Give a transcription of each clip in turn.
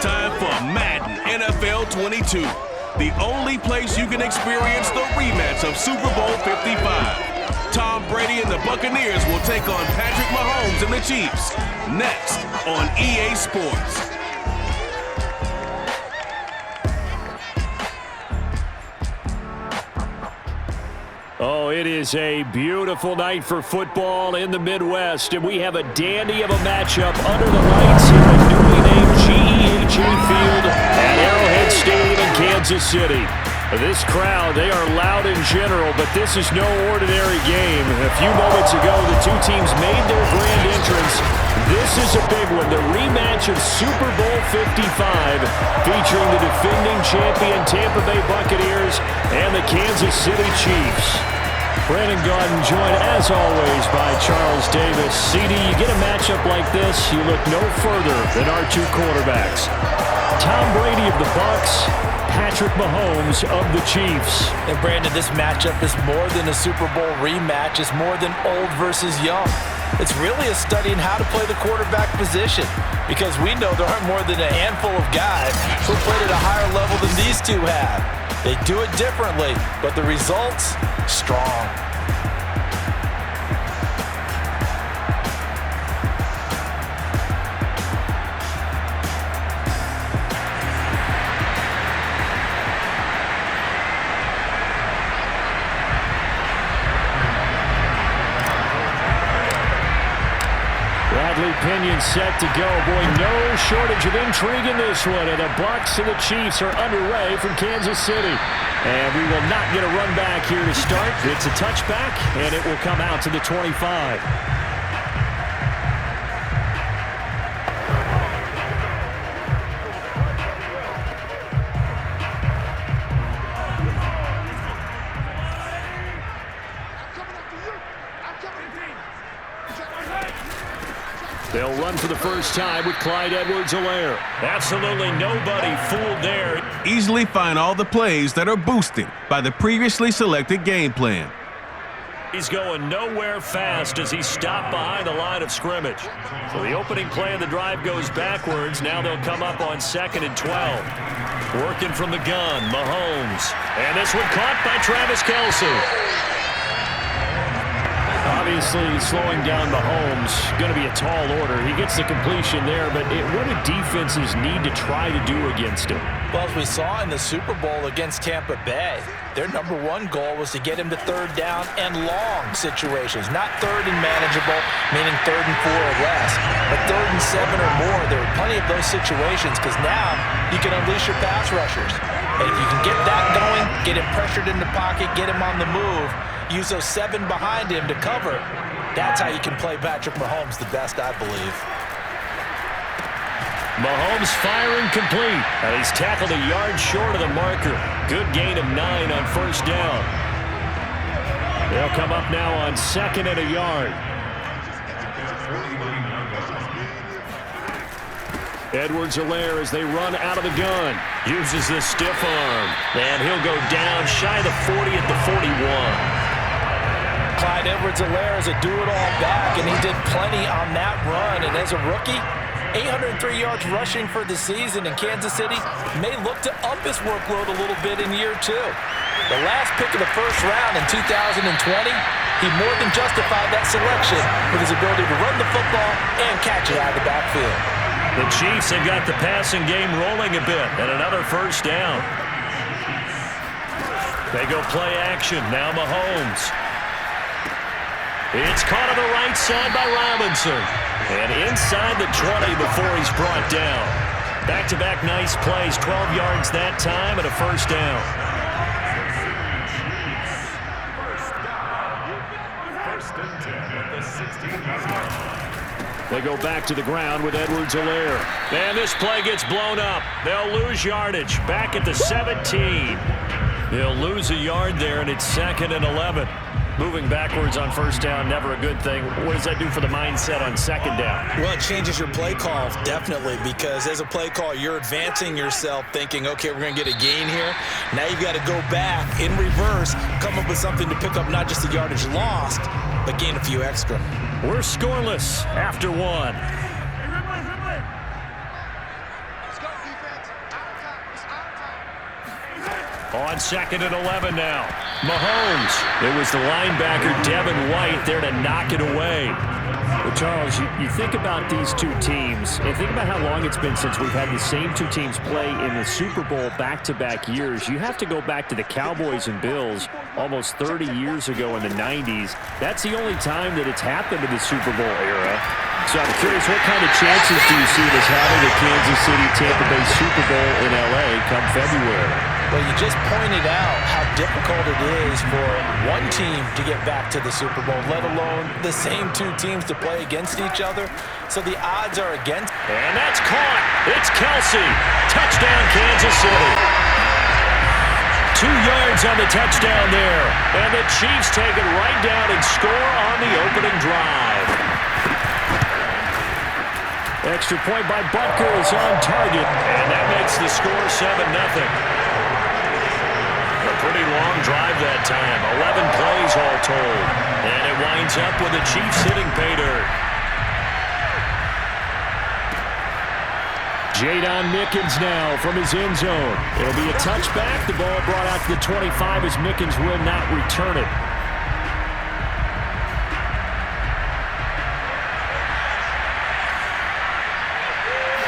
time for Madden NFL 22, the only place you can experience the rematch of Super Bowl 55. Tom Brady and the Buccaneers will take on Patrick Mahomes and the Chiefs, next on EA Sports. Oh, it is a beautiful night for football in the Midwest, and we have a dandy of a matchup under the lights here at newly named GEHA Field at Arrowhead Stadium in Kansas City. This crowd, they are loud in general, but this is no ordinary game. A few moments ago, the two teams made their grand entrance. This is a big one, the rematch of Super Bowl 55, featuring the defending champion Tampa Bay Buccaneers and the Kansas City Chiefs. Brandon Gaudin joined, as always, by Charles Davis. CD, you get a matchup like this, you look no further than our two quarterbacks. Tom Brady of the Bucs, Patrick Mahomes of the Chiefs. And Brandon, this matchup is more than a Super Bowl rematch. It's more than old versus young. It's really a study in how to play the quarterback position, because we know there aren't more than a handful of guys who played at a higher level than these two have. They do it differently, but the results, strong. Pinion set to go. Boy, no shortage of intrigue in this one. And the Bucs and the Chiefs are underway from Kansas City. And we will not get a run back here to start. It's a touchback, and it will come out to the 25. They'll run for the first time with Clyde Edwards-Helaire. Absolutely nobody fooled there. Easily find all the plays that are boosted by the previously selected game plan. He's going nowhere fast as he stopped behind the line of scrimmage. So the opening play of the drive goes backwards. Now they'll come up on 2nd and 12. Working from the gun, Mahomes. And this one caught by Travis Kelce. Obviously, slowing down Mahomes, going to be a tall order. He gets the completion there, but what do defenses need to try to do against him? Well, as we saw in the Super Bowl against Tampa Bay, their #1 goal was to get him to 3rd down and long situations. Not 3rd and manageable, meaning 3rd and 4 or less, but 3rd and 7 or more. There are plenty of those situations because now you can unleash your pass rushers. And if you can get that going, get him pressured in the pocket, get him on the move, use those 7 behind him to cover, that's how you can play Patrick Mahomes the best, I believe. Mahomes firing complete. He's tackled a yard short of the marker. Good gain of 9 on 1st down. They'll come up now on 2nd and a yard. Edwards-Helaire as they run out of the gun. Uses the stiff arm. And he'll go down shy of the 40 at the 41. Clyde Edwards-Helaire is a do-it-all back, and he did plenty on that run. And as a rookie, 803 yards rushing for the season, in Kansas City may look to up his workload a little bit in year 2. The last pick of the 1st round in 2020, he more than justified that selection with his ability to run the football and catch it out of the backfield. The Chiefs have got the passing game rolling a bit, and another 1st down. They go play action. Now Mahomes. It's caught on the right side by Robinson. And inside the 20 before he's brought down. Back-to-back nice plays, 12 yards that time and a 1st down. They go back to the ground with Edwards-Helaire. And this play gets blown up. They'll lose yardage. Back at the 17. They'll lose a yard there, and it's 2nd and 11. Moving backwards on 1st down, never a good thing. What does that do for the mindset on 2nd down? Well, it changes your play call, definitely, because as a play call, you're advancing yourself thinking, okay, we're going to get a gain here. Now you've got to go back in reverse, come up with something to pick up not just the yardage lost, but gain a few extra. We're scoreless after 1. On 2nd and 11 now. Mahomes. It was the linebacker, Devin White, there to knock it away. Well, Charles, you think about these two teams, and think about how long it's been since we've had the same two teams play in the Super Bowl back-to-back years. You have to go back to the Cowboys and Bills almost 30 years ago in the 90s. That's the only time that it's happened in the Super Bowl era. So I'm curious, what kind of chances do you see this having the Kansas City-Tampa Bay Super Bowl in L.A. come February? Well, you just pointed out how difficult it is for one team to get back to the Super Bowl, let alone the same two teams to play against each other. So the odds are against. And that's caught. It's Kelsey. Touchdown, Kansas City. 2 yards on the touchdown there. And the Chiefs take it right down and score on the opening drive. Extra point by Butker is on target. And that makes the score 7-0. A pretty long drive that time. 11 plays all told. And it winds up with the Chiefs hitting pay dirt. Jadon Mickens now from his end zone. It'll be a touchback. The ball brought out to the 25 as Mickens will not return it.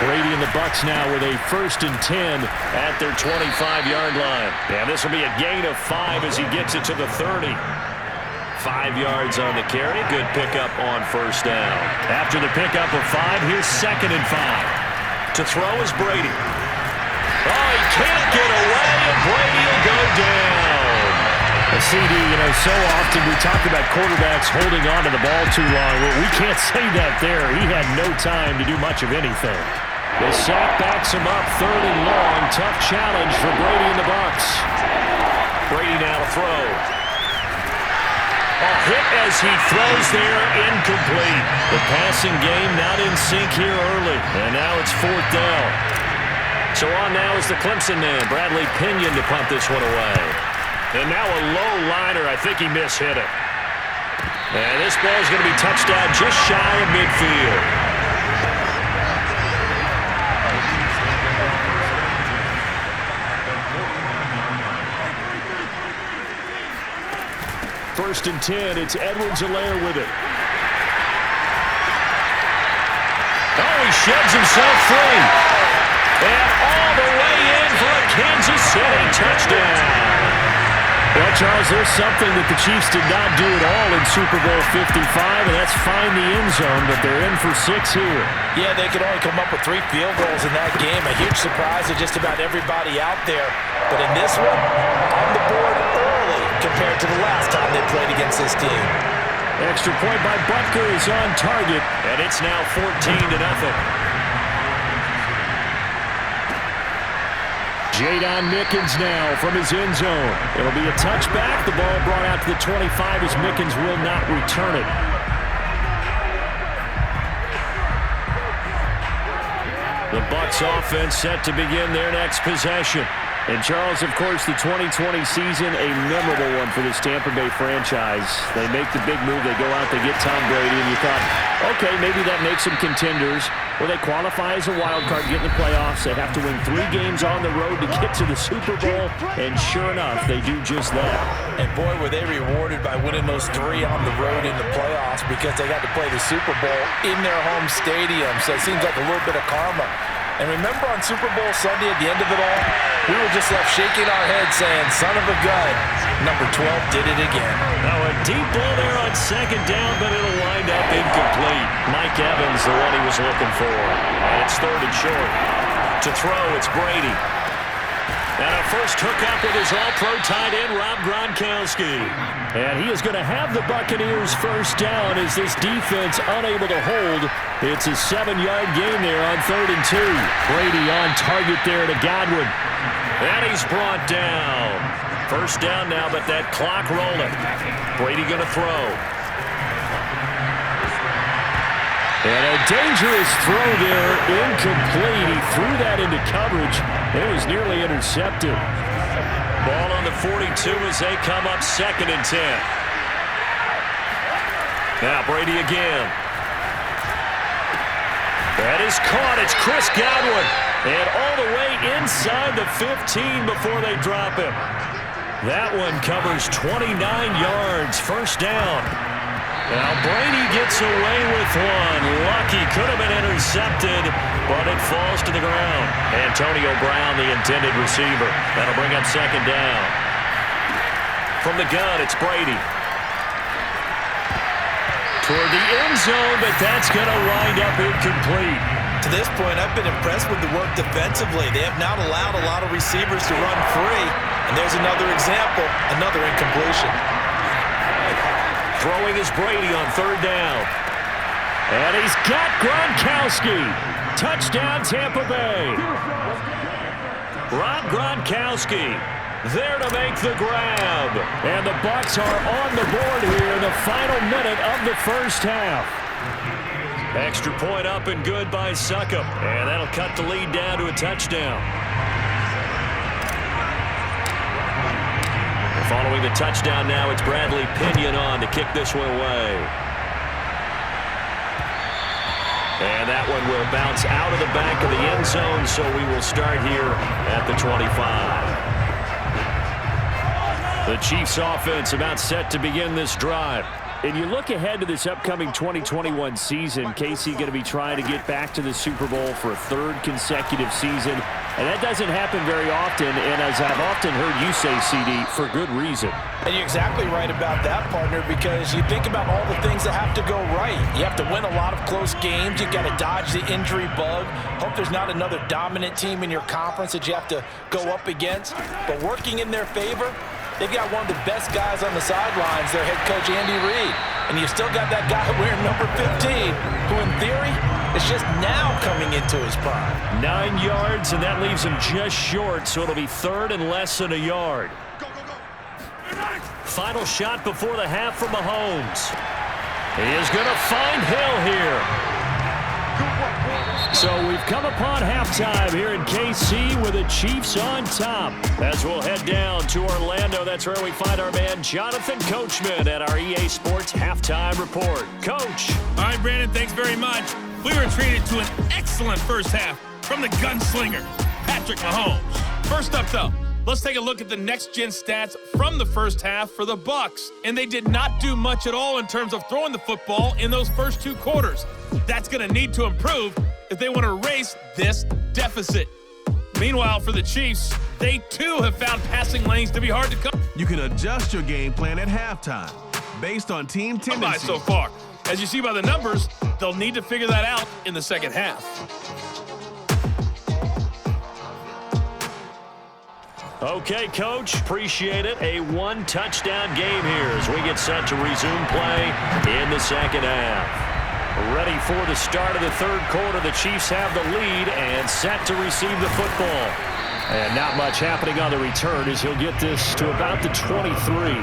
Brady and the Bucs now with a 1st and 10 at their 25-yard line. And this will be a gain of 5 as he gets it to the 30. 5 yards on the carry. Good pickup on 1st down. After the pickup of 5, here's 2nd and 5. To throw is Brady. Oh, he can't get away, and Brady will go down. CD, so often we talk about quarterbacks holding on to the ball too long. Well, we can't say that there. He had no time to do much of anything. The sack backs him up, 3rd and long. Tough challenge for Brady and the Bucs. Brady now to throw. A hit as he throws there, incomplete. The passing game not in sync here early. And now it's 4th down. So on now is the Clemson man, Bradley Pinion, to punt this one away. And now a low liner. I think he mishit it. And this ball is going to be touched down just shy of midfield. First and 10, it's Edwards-Helaire with it. Oh, he sheds himself free. And all the way in for a Kansas City touchdown. Well, Charles, there's something that the Chiefs did not do at all in Super Bowl 55, and that's find the end zone, but they're in for 6 here. Yeah, they could only come up with 3 field goals in that game. A huge surprise to just about everybody out there. But in this one, on the board early compared to the last time they played against this team. Extra point by Butker is on target, and it's now 14-0. Jadon Mickens now from his end zone. It'll be a touchback. The ball brought out to the 25 as Mickens will not return it. The Bucs offense set to begin their next possession. And Charles, of course, the 2020 season, a memorable one for this Tampa Bay franchise. They make the big move. They go out, they get Tom Brady, and you thought, okay, maybe that makes them contenders. Well, they qualify as a wild card, get in the playoffs. They have to win 3 games on the road to get to the Super Bowl, and sure enough, they do just that. And boy, were they rewarded by winning those 3 on the road in the playoffs because they got to play the Super Bowl in their home stadium. So it seems like a little bit of karma. And remember on Super Bowl Sunday at the end of it all, we were just left shaking our heads saying, son of a gun, number 12 did it again. Now a deep ball there on 2nd down, but it'll wind up incomplete. Mike Evans, the one he was looking for. And it's 3rd and short. To throw, it's Brady. And a first hookup with his all-pro tight end, Rob Gronkowski. And he is going to have the Buccaneers first down as this defense unable to hold. It's a 7-yard gain there on 3rd and 2. Brady on target there to Godwin. And he's brought down. First down now, but that clock rolling. Brady going to throw. And a dangerous throw there, incomplete. He threw that into coverage. It was nearly intercepted. Ball on the 42 as they come up 2nd and 10. Now Brady again. That is caught. It's Chris Godwin. And all the way inside the 15 before they drop him. That one covers 29 yards. First down. Now Brady gets away with one. Lucky. Could have been intercepted, but it falls to the ground. Antonio Brown, the intended receiver. That'll bring up second down. From the gun, it's Brady. Toward the end zone, but that's going to wind up incomplete. To this point, I've been impressed with the work defensively. They have not allowed a lot of receivers to run free. And there's another example, another incompletion. Throwing is Brady on third down. And he's got Gronkowski. Touchdown, Tampa Bay. Rob Gronkowski there to make the grab. And the Bucs are on the board here in the final minute of the first half. Extra point up and good by Succop. And that'll cut the lead down to a touchdown. Following the touchdown now, it's Bradley Pinion on to kick this one away. And that one will bounce out of the back of the end zone, so we will start here at the 25. The Chiefs offense about set to begin this drive. And you look ahead to this upcoming 2021 season, KC going to be trying to get back to the Super Bowl for a third consecutive season. And that doesn't happen very often, and as I've often heard you say, CD, for good reason. And you're exactly right about that, partner, because you think about all the things that have to go right. You have to win a lot of close games. You got to dodge the injury bug. Hope there's not another dominant team in your conference that you have to go up against. But working in their favor, they've got one of the best guys on the sidelines, their head coach, Andy Reid. And you've still got that guy wearing number 15, who in theory is just now coming into his prime. 9 yards, and that leaves him just short, so it'll be third and less than a yard. Final shot before the half from Mahomes. He is going to find Hill here. So we've come upon halftime here in KC with the Chiefs on top. As we'll head down to Orlando, that's where we find our man Jonathan Coachman at our EA Sports Halftime Report. Coach. All right, Brandon, thanks very much. We were treated to an excellent first half from the gunslinger, Patrick Mahomes. First up, though, let's take a look at the next-gen stats from the first half for the Bucs. And they did not do much at all in terms of throwing the football in those first two quarters. That's going to need to improve if they want to erase this deficit. Meanwhile, for the Chiefs, they too have found passing lanes to be hard to come. You can adjust your game plan at halftime based on team tendencies. So far. As you see by the numbers, they'll need to figure that out in the second half. Okay, Coach, appreciate it. A one-touchdown game here as we get set to resume play in the second half. Ready for the start of the third quarter. The Chiefs have the lead and set to receive the football. And not much happening on the return as he'll get this to about the 23.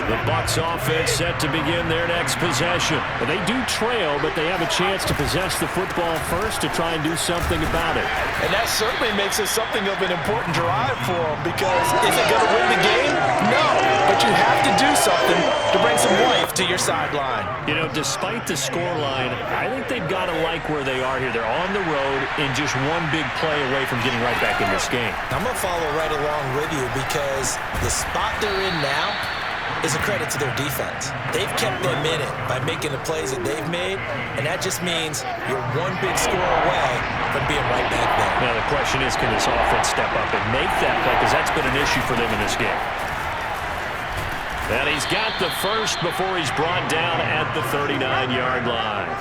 The Bucs offense set to begin their next possession. Well, they do trail, but they have a chance to possess the football first to try and do something about it. And that certainly makes it something of an important drive for them, because is it going to win the game? No, but you have to do something to bring some life to your sideline. You know, despite the scoreline, I think they've got to like where they are here. They're on the road and just one big play away from getting right back in this game. I'm going to follow right along with you, because the spot they're in now is a credit to their defense. They've kept them in it by making the plays that they've made, and that just means you're one big score away from being right back there. Now the question is, can this offense step up and make that play, because that's been an issue for them in this game. And he's got the first before he's brought down at the 39-yard line.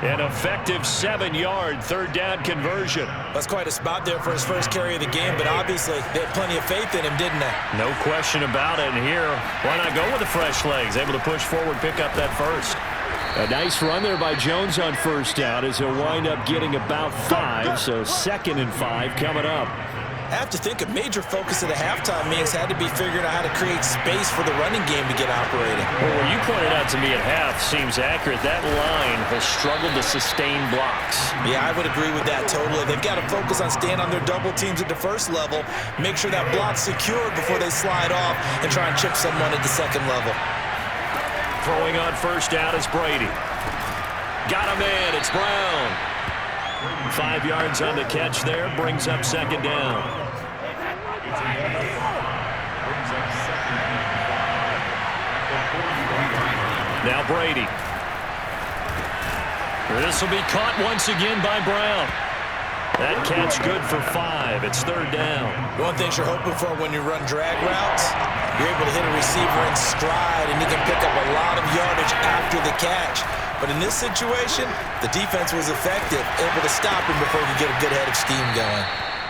An effective 7-yard third down conversion. That's quite a spot there for his first carry of the game, but obviously they had plenty of faith in him, didn't they? No question about it. And here, why not go with the fresh legs? Able to push forward, pick up that first. A nice run there by Jones on first down as he'll wind up getting about 5, so 2nd and 5 coming up. I have to think a major focus of the halftime meetings had to be figuring out how to create space for the running game to get operating. Well, what you pointed out to me at half seems accurate. That line has struggled to sustain blocks. Yeah, I would agree with that totally. They've got to focus on staying on their double teams at the first level, make sure that block's secured before they slide off and try and chip someone at the second level. Throwing on first down is Brady. Brown. 5 yards on the catch there, brings up second down. Now Brady. This will be caught once again by Brown. That catch good for 5. It's third down. One thing you're hoping for when you run drag routes, you're able to hit a receiver in stride, and he can pick up a lot of yardage after the catch. But in this situation, the defense was effective, able to stop him before he could get a good head of steam going.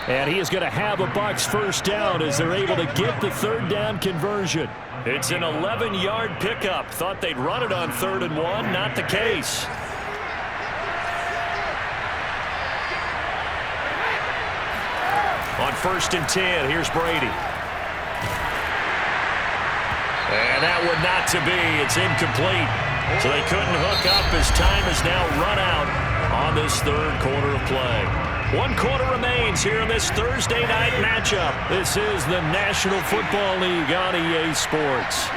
And he is going to have a Bucs first down as they're able to get the third down conversion. It's an 11-yard pickup. Thought they'd run it on 3rd and 1. Not the case. On 1st and 10, here's Brady. And that would not to be. It's incomplete. So they couldn't hook up as time has now run out on this third quarter of play. 1 quarter remains here in this Thursday night matchup. This is the National Football League on EA Sports.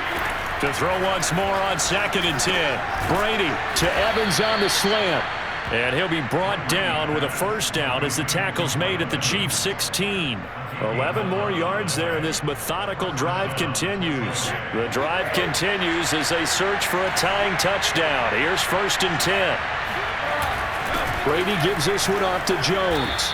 To throw once more on 2nd and 10. Brady to Evans on the slant. And he'll be brought down with a first down as the tackle's made at the Chiefs' 16. 11 more yards there, and this methodical drive continues. The drive continues as they search for a tying touchdown. Here's 1st and 10. Brady gives this one off to Jones.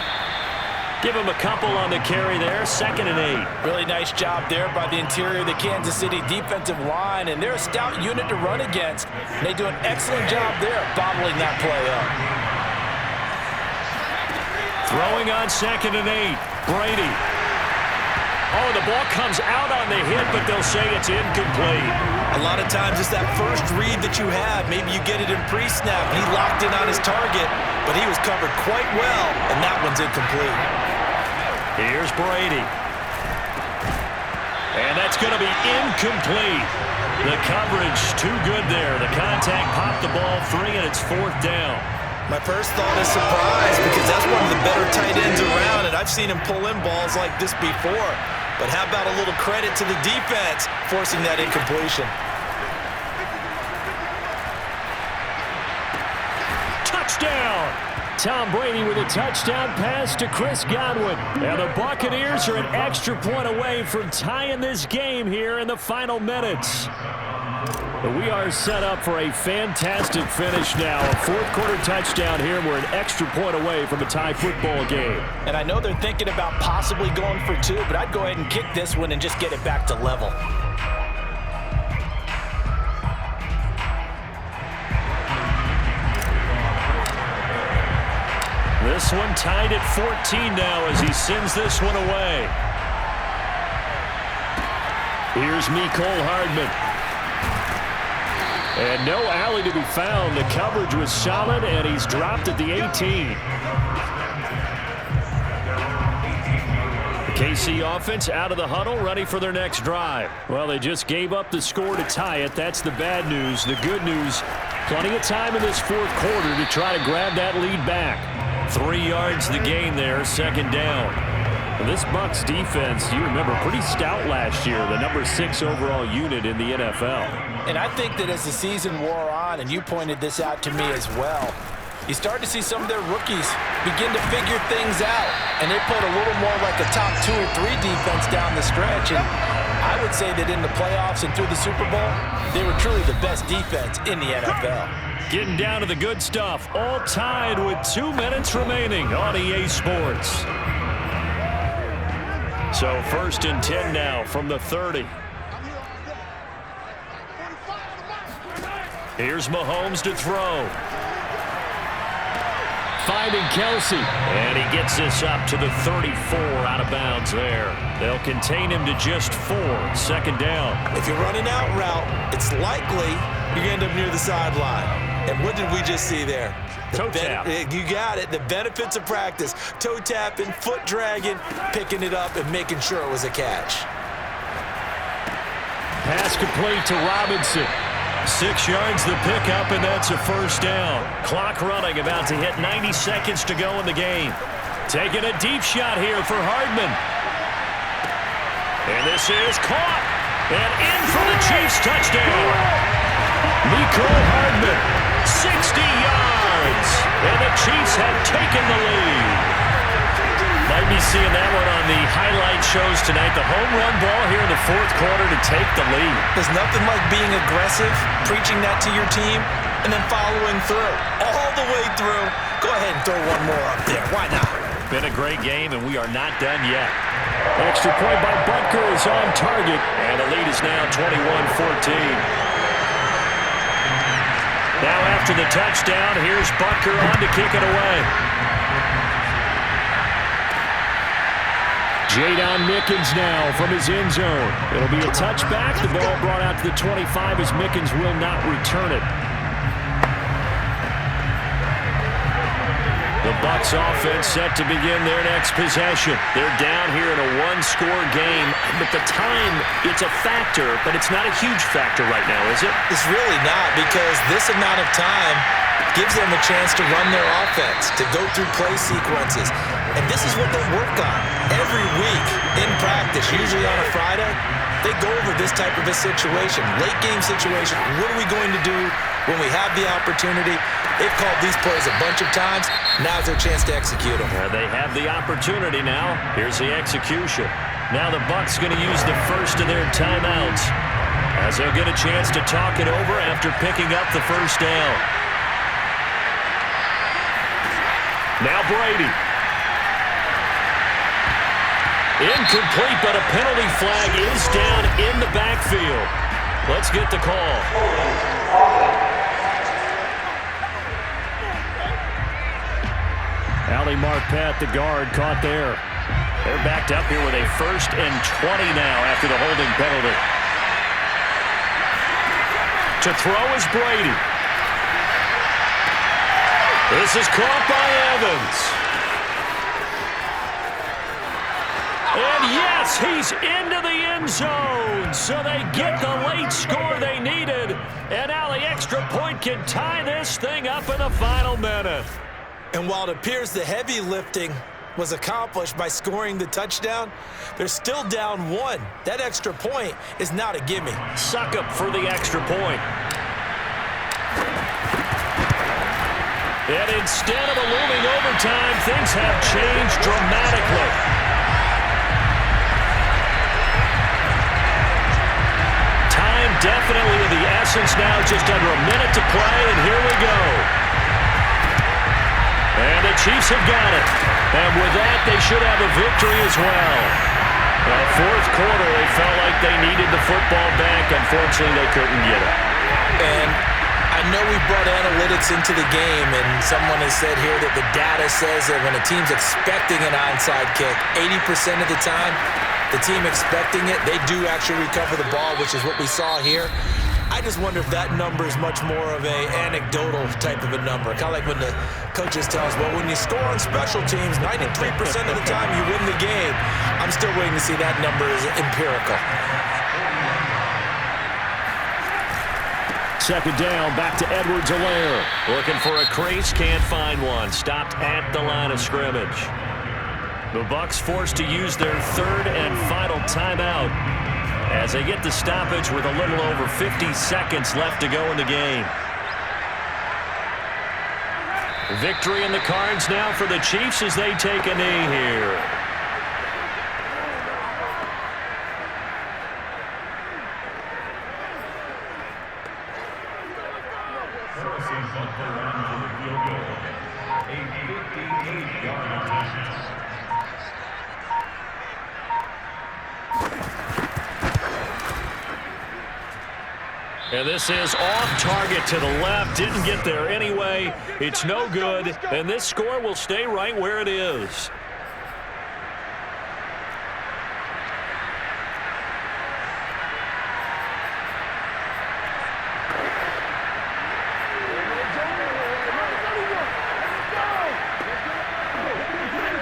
Give him a couple on the carry there. 2nd and 8. Really nice job there by the interior of the Kansas City defensive line, and they're a stout unit to run against. They do an excellent job there bottling that play up. Throwing on 2nd and 8. Brady. Oh, the ball comes out on the hit, but they'll say it's incomplete. A lot of times it's that first read that you have. Maybe you get it in pre-snap. He locked in on his target, but he was covered quite well, and that one's incomplete. Here's Brady. And that's going to be incomplete. The coverage too good there. The contact popped the ball free, and it's 4th down. My first thought is surprise, because that's one of the better tight ends around, and I've seen him pull in balls like this before. But how about a little credit to the defense forcing that incompletion? Touchdown! Tom Brady with a touchdown pass to Chris Godwin. And the Buccaneers are an extra point away from tying this game here in the final minutes. But we are set up for a fantastic finish now. A 4th quarter touchdown here. We're an extra point away from a tie football game. And I know they're thinking about possibly going for 2, but I'd go ahead and kick this one and just get it back to level. This one tied at 14 now as he sends this one away. Here's Mecole Hardman. And no alley to be found. The coverage was solid, and he's dropped at the 18. The KC offense out of the huddle, ready for their next drive. Well, they just gave up the score to tie it. That's the bad news. The good news, plenty of time in this 4th quarter to try to grab that lead back. 3 yards the gain there, 2nd down. And this Bucs defense, you remember, pretty stout last year, the number 6 overall unit in the NFL. And I think that as the season wore on, and you pointed this out to me as well, you start to see some of their rookies begin to figure things out, and they played a little more like a top 2 or 3 defense down the stretch. And I would say that in the playoffs and through the Super Bowl, they were truly the best defense in the NFL. Getting down to the good stuff, all tied with 2 minutes remaining on EA Sports. So 1st and 10 now from the 30. Here's Mahomes to throw. Finding Kelsey. And he gets this up to the 34, out of bounds there. They'll contain him to just 4, 2nd down. If you're running out route, it's likely you're going to end up near the sideline. And what did we just see there? Toe tap. You got it. The benefits of practice. Toe tapping, foot dragging, picking it up, and making sure it was a catch. Pass complete to Robinson. 6 yards the pickup, and that's a first down. Clock running, about to hit 90 seconds to go in the game. Taking a deep shot here for Hardman. And this is caught. And in for the Chiefs touchdown. Mecole Hardman, 60 yards. Chiefs have taken the lead. Might be seeing that one on the highlight shows tonight. The home run ball here in the fourth quarter to take the lead. There's nothing like being aggressive, preaching that to your team, and then following through. All the way through. Go ahead and throw one more up there. Why not? Been a great game, and we are not done yet. Extra point by Butker is on target, and the lead is now 21-14. Now after the touchdown, here's Butker on to kick it away. Jadon Mickens now from his end zone. It'll be a touchback. The ball brought out to the 25 as Mickens will not return it. The Bucs offense set to begin their next possession. They're down here in a one-score game, but the time, it's a factor, but it's not a huge factor right now, is it? It's really not, because this amount of time gives them a chance to run their offense, to go through play sequences. And this is what they work on every week in practice, usually on a Friday. They go over this type of a situation, late game situation. What are we going to do when we have the opportunity? They've called these plays a bunch of times. Now's their chance to execute them. They have the opportunity now. Here's the execution. Now the Bucs going to use the first of their timeouts as they'll get a chance to talk it over after picking up the first down. Now Brady. Incomplete, but a penalty flag is down in the backfield. Let's get the call. Ali Marpet, the guard, caught there. They're backed up here with a 1st and 20 now after the holding penalty. To throw is Brady. This is caught by Evans. And yes, he's into the end zone. So they get the late score they needed. And now the extra point can tie this thing up in the final minute. And while it appears the heavy lifting was accomplished by scoring the touchdown, they're still down 1. That extra point is not a gimme. Suck up for the extra point. And instead of a looming overtime, things have changed dramatically. Time definitely of the essence now, just under a minute to play, and here we go. And the Chiefs have got it. And with that, they should have a victory as well. Well, fourth quarter, they felt like they needed the football back. Unfortunately, they couldn't get it. And I know we brought analytics into the game, and someone has said here that the data says that when a team's expecting an onside kick, 80% of the time, the team expecting it, they do actually recover the ball, which is what we saw here. I just wonder if that number is much more of a anecdotal type of a number. Kind of like when the coaches tell us, well, when you score on special teams, 93% of the time you win the game. I'm still waiting to see that number is empirical. Second down, back to Edwards-Helaire. Looking for a crease, can't find one. Stopped at the line of scrimmage. The Bucs forced to use their 3rd and final timeout as they get the stoppage with a little over 50 seconds left to go in the game. Victory in the cards now for the Chiefs as they take a knee here. And this is off target to the left. Didn't get there anyway. It's no good. And this score will stay right where it is.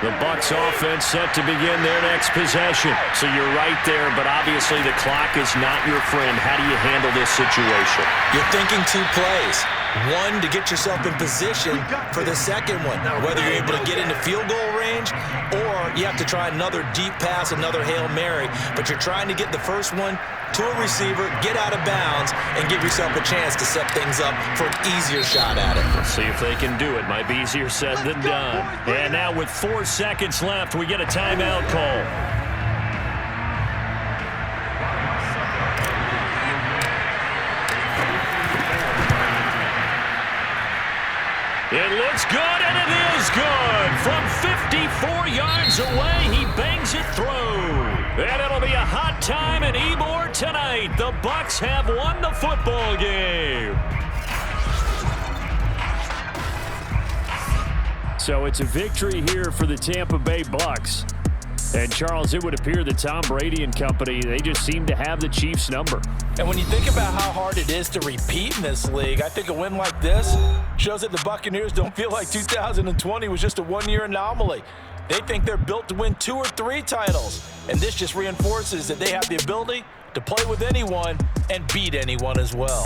The Bucs offense set to begin their next possession. So you're right there, but obviously the clock is not your friend. How do you handle this situation? You're thinking 2 plays. One, to get yourself in position for the second one, whether you're able to get into field goal range or you have to try another deep pass, another Hail Mary, but you're trying to get the first one to a receiver, get out of bounds, and give yourself a chance to set things up for an easier shot at it. Let's see if they can do it. Might be easier said than done. And now with 4 seconds left, we get a timeout call. It looks good, and it is good. From 54 yards away, he bangs it through. And it'll be a hot time in Ybor tonight. The Bucs have won the football game. So it's a victory here for the Tampa Bay Bucs. And, Charles, it would appear that Tom Brady and company, they just seem to have the Chiefs' number. And when you think about how hard it is to repeat in this league, I think a win like this shows that the Buccaneers don't feel like 2020 was just a one-year anomaly. They think they're built to win 2 or 3 titles. And this just reinforces that they have the ability to play with anyone and beat anyone as well.